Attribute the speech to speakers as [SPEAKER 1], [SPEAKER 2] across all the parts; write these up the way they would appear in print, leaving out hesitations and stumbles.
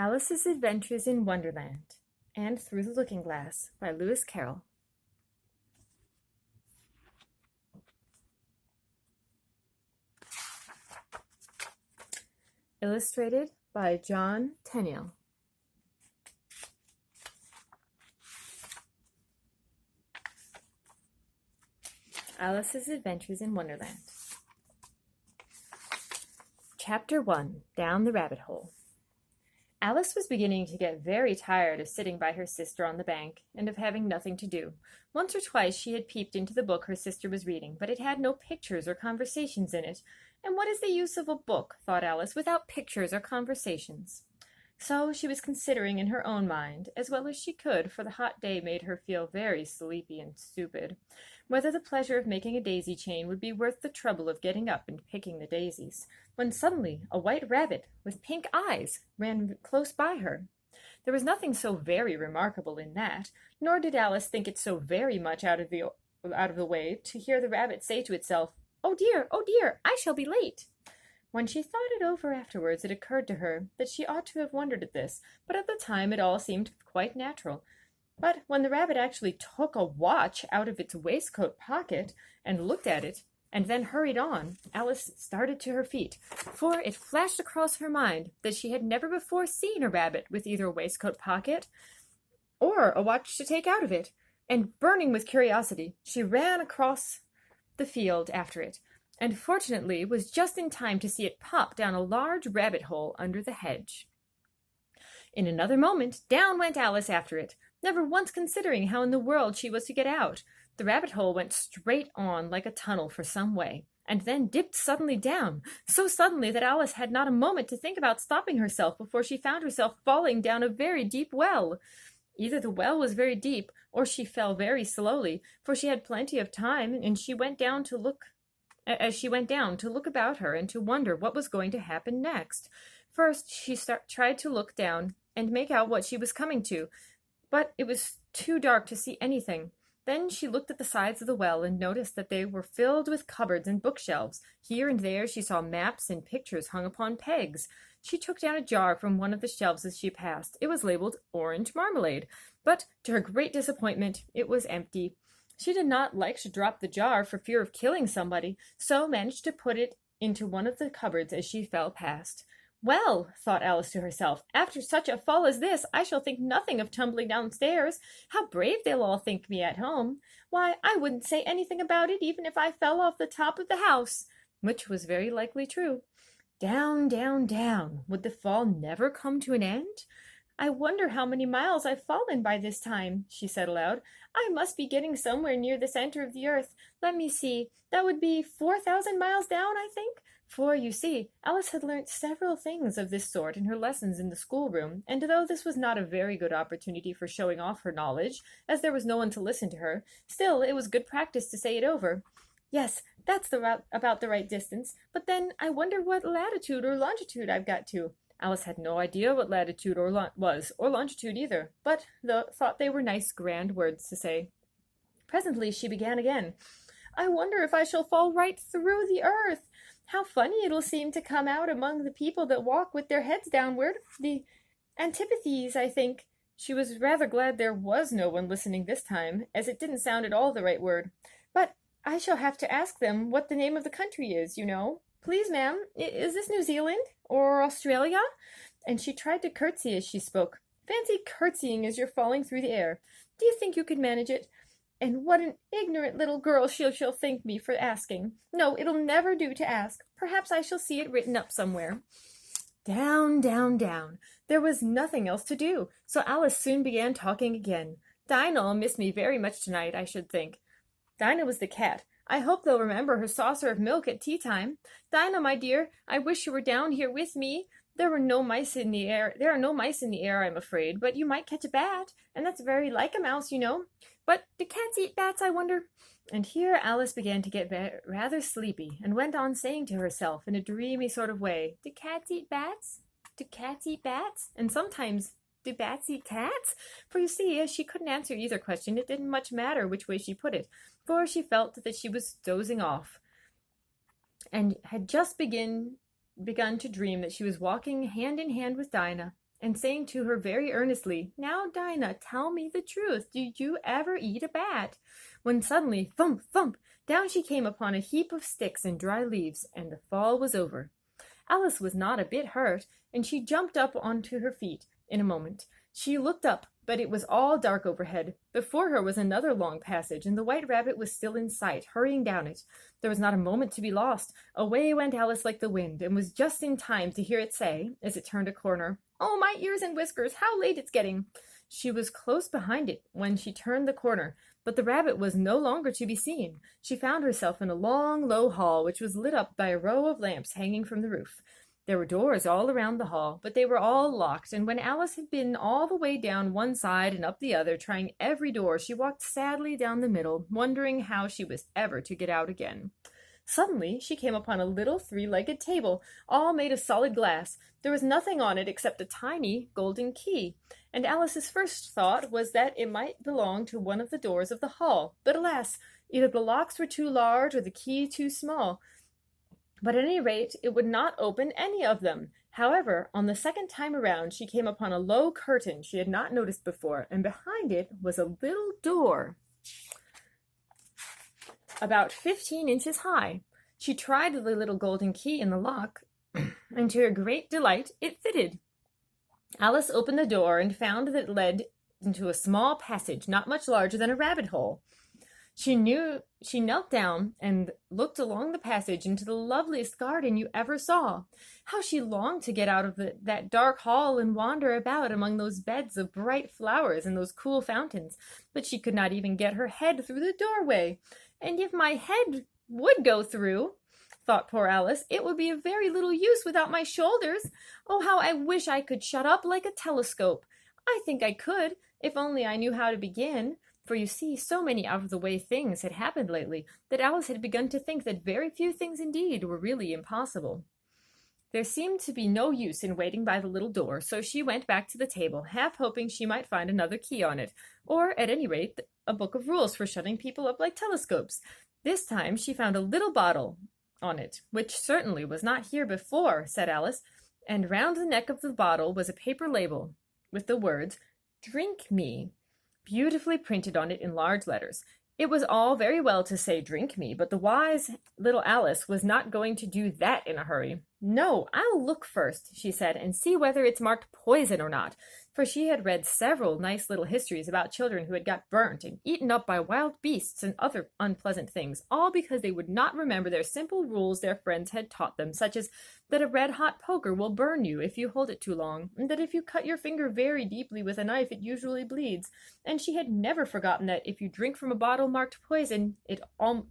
[SPEAKER 1] Alice's Adventures in Wonderland and Through the Looking Glass by Lewis Carroll. Illustrated by John Tenniel. Alice's Adventures in Wonderland. Chapter 1. Down the Rabbit Hole. Alice was beginning to get very tired of sitting by her sister on the bank, and of having nothing to do. Once or twice she had peeped into the book her sister was reading, but it had no pictures or conversations in it. And what is the use of a book, thought Alice, without pictures or conversations? So she was considering in her own mind, as well as she could, for the hot day made her feel very sleepy and stupid, whether the pleasure of making a daisy chain would be worth the trouble of getting up and picking the daisies, when suddenly a white rabbit with pink eyes ran close by her. There was nothing so very remarkable in that, nor did Alice think it so very much out of the way to hear the rabbit say to itself, oh dear, I shall be late." When she thought it over afterwards, it occurred to her that she ought to have wondered at this, but at the time it all seemed quite natural. But when the rabbit actually took a watch out of its waistcoat pocket and looked at it, and then hurried on, Alice started to her feet, for it flashed across her mind that she had never before seen a rabbit with either a waistcoat pocket or a watch to take out of it, and burning with curiosity, she ran across the field after it, and fortunately was just in time to see it pop down a large rabbit hole under the hedge. In another moment, down went Alice after it, never once considering how in the world she was to get out. The rabbit hole went straight on like a tunnel for some way, and then dipped suddenly down, so suddenly that Alice had not a moment to think about stopping herself before she found herself falling down a very deep well. Either the well was very deep, or she fell very slowly, for she had plenty of time, and she went down to look about her and to wonder what was going to happen next. First, she tried to look down and make out what she was coming to, but it was too dark to see anything. Then she looked at the sides of the well and noticed that they were filled with cupboards and bookshelves. Here and there she saw maps and pictures hung upon pegs. She took down a jar from one of the shelves as she passed. It was labeled orange marmalade, but to her great disappointment, it was empty. She did not like to drop the jar for fear of killing somebody, so managed to put it into one of the cupboards as she fell past. Well, thought Alice to herself, after such a fall as this, I shall think nothing of tumbling downstairs. How brave they'll all think me at home. Why, I wouldn't say anything about it even if I fell off the top of the house, which was very likely true. Down, down, down. Would the fall never come to an end? I wonder how many miles I've fallen by this time, she said aloud. I must be getting somewhere near the center of the earth. Let me see. That would be 4,000 miles down, I think. For, you see, Alice had learnt several things of this sort in her lessons in the schoolroom, and though this was not a very good opportunity for showing off her knowledge, as there was no one to listen to her, still it was good practice to say it over. Yes, that's about the right distance, but then I wonder what latitude or longitude I've got to. Alice had no idea what latitude was, or longitude either, but thought they were nice, grand words to say. Presently she began again. I wonder if I shall fall right through the earth. How funny it'll seem to come out among the people that walk with their heads downward. The antipathies, I think. She was rather glad there was no one listening this time, as it didn't sound at all the right word. But I shall have to ask them what the name of the country is, you know. Please, ma'am, is this New Zealand or Australia? And she tried to curtsy as she spoke. Fancy curtsying as you're falling through the air. Do you think you could manage it? And what an ignorant little girl she'll think me for asking. No, it'll never do to ask. Perhaps I shall see it written up somewhere. Down, down, down. There was nothing else to do, so Alice soon began talking again. Dinah'll miss me very much tonight, I should think. Dinah was the cat. I hope they'll remember her saucer of milk at tea time. Dinah, my dear, I wish you were down here with me. There are no mice in the air, I'm afraid, but you might catch a bat, and that's very like a mouse, you know. But do cats eat bats, I wonder? And here Alice began to get rather sleepy, and went on saying to herself in a dreamy sort of way, Do cats eat bats? Do cats eat bats? And sometimes, do bats eat cats? For you see, as she couldn't answer either question, it didn't much matter which way she put it, for she felt that she was dozing off, and had just begun to dream that she was walking hand in hand with Dinah, and saying to her very earnestly, "Now, Dinah, tell me the truth. Did you ever eat a bat?" When suddenly, thump, thump, down she came upon a heap of sticks and dry leaves, and the fall was over. Alice was not a bit hurt, and she jumped up onto her feet in a moment. She looked up, but it was all dark overhead. Before her was another long passage, and the White Rabbit was still in sight, hurrying down it. There was not a moment to be lost. Away went Alice like the wind, and was just in time to hear it say, as it turned a corner, "Oh, my ears and whiskers, how late it's getting!" She was close behind it when she turned the corner, but the rabbit was no longer to be seen. She found herself in a long, low hall, which was lit up by a row of lamps hanging from the roof. There were doors all around the hall, but they were all locked, and when Alice had been all the way down one side and up the other, trying every door, she walked sadly down the middle, wondering how she was ever to get out again. Suddenly she came upon a little three-legged table, all made of solid glass. There was nothing on it except a tiny golden key, and Alice's first thought was that it might belong to one of the doors of the hall. But alas, either the locks were too large or the key too small. But at any rate, it would not open any of them. However, on the second time around, she came upon a low curtain she had not noticed before, and behind it was a little door about 15 inches high. She tried the little golden key in the lock, and to her great delight, it fitted. Alice opened the door and found that it led into a small passage not much larger than a rabbit hole. She knelt down and looked along the passage into the loveliest garden you ever saw. How she longed to get out of that dark hall and wander about among those beds of bright flowers and those cool fountains, but she could not even get her head through the doorway. "And if my head would go through," thought poor Alice, "it would be of very little use without my shoulders. Oh, how I wish I could shut up like a telescope. I think I could, if only I knew how to begin." For you see, so many out-of-the-way things had happened lately that Alice had begun to think that very few things indeed were really impossible. There seemed to be no use in waiting by the little door, so she went back to the table, half hoping she might find another key on it, or, at any rate, a book of rules for shutting people up like telescopes. This time she found a little bottle on it, which certainly was not here before, said Alice, and round the neck of the bottle was a paper label with the words, "Drink me," beautifully printed on it in large letters. It was all very well to say "drink me," but the wise little Alice was not going to do that in a hurry. "No, I'll look first," she said, "and see whether it's marked poison or not," for she had read several nice little histories about children who had got burnt and eaten up by wild beasts and other unpleasant things, all because they would not remember their simple rules their friends had taught them, such as that a red-hot poker will burn you if you hold it too long, and that if you cut your finger very deeply with a knife, it usually bleeds. And she had never forgotten that if you drink from a bottle marked poison, it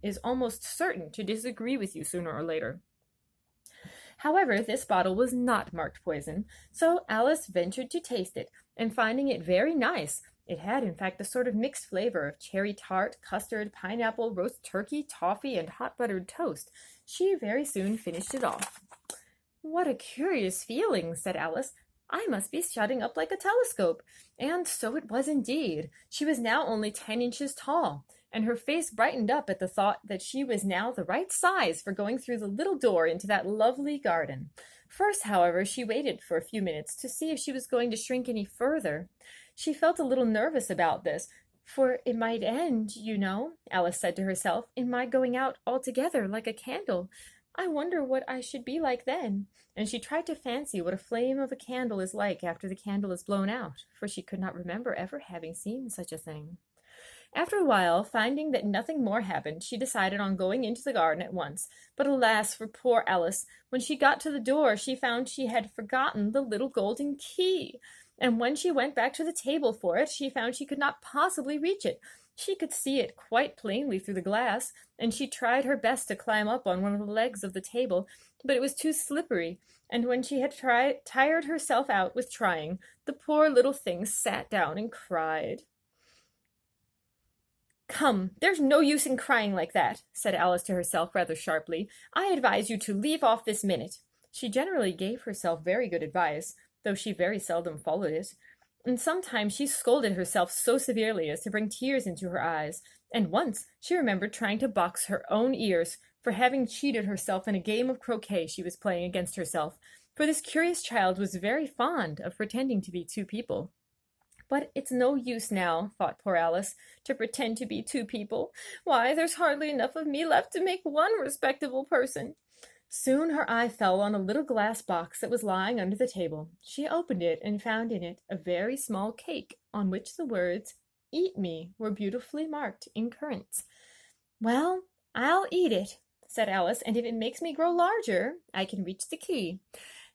[SPEAKER 1] is almost certain to disagree with you sooner or later. However, this bottle was not marked poison, so Alice ventured to taste it, and finding it very nice, it had in fact a sort of mixed flavor of cherry tart, custard, pineapple, roast turkey, toffee, and hot buttered toast. She very soon finished it off. "What a curious feeling," said Alice. "I must be shutting up like a telescope." And so it was indeed. She was now only 10 inches tall, and her face brightened up at the thought that she was now the right size for going through the little door into that lovely garden. First, however, she waited for a few minutes to see if she was going to shrink any further. She felt a little nervous about this, for it might end, you know, Alice said to herself, in my going out altogether like a candle. I wonder what I should be like then. And she tried to fancy what a flame of a candle is like after the candle is blown out, for she could not remember ever having seen such a thing. After a while, finding that nothing more happened, she decided on going into the garden at once. But alas for poor Alice! When she got to the door, she found she had forgotten the little golden key. And when she went back to the table for it, she found she could not possibly reach it. She could see it quite plainly through the glass, and she tried her best to climb up on one of the legs of the table, but it was too slippery, and when she had tired herself out with trying, the poor little thing sat down and cried. "Come, there's no use in crying like that," said Alice to herself rather sharply. "I advise you to leave off this minute." She generally gave herself very good advice, though she very seldom followed it. And sometimes she scolded herself so severely as to bring tears into her eyes, and once she remembered trying to box her own ears for having cheated herself in a game of croquet she was playing against herself. for this curious child was very fond of pretending to be two people. But it's no use now, thought poor Alice, to pretend to be two people. Why, there's hardly enough of me left to make one respectable person. Soon her eye fell on a little glass box that was lying under the table. She opened it and found in it a very small cake on which the words, "Eat me," were beautifully marked in currants. "Well, I'll eat it," said Alice, "and if it makes me grow larger, I can reach the key.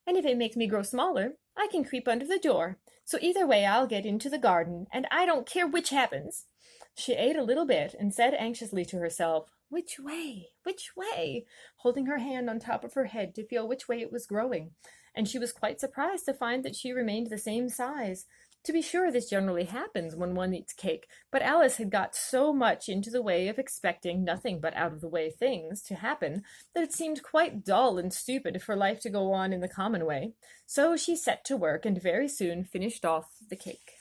[SPEAKER 1] And if it makes me grow smaller, I can creep under the door. So either way I'll get into the garden, and I don't care which happens." She ate a little bit and said anxiously to herself, "Which way? Which way?" holding her hand on top of her head to feel which way it was growing. And she was quite surprised to find that she remained the same size. To be sure, this generally happens when one eats cake, but Alice had got so much into the way of expecting nothing but out-of-the-way things to happen that it seemed quite dull and stupid for life to go on in the common way. So she set to work and very soon finished off the cake.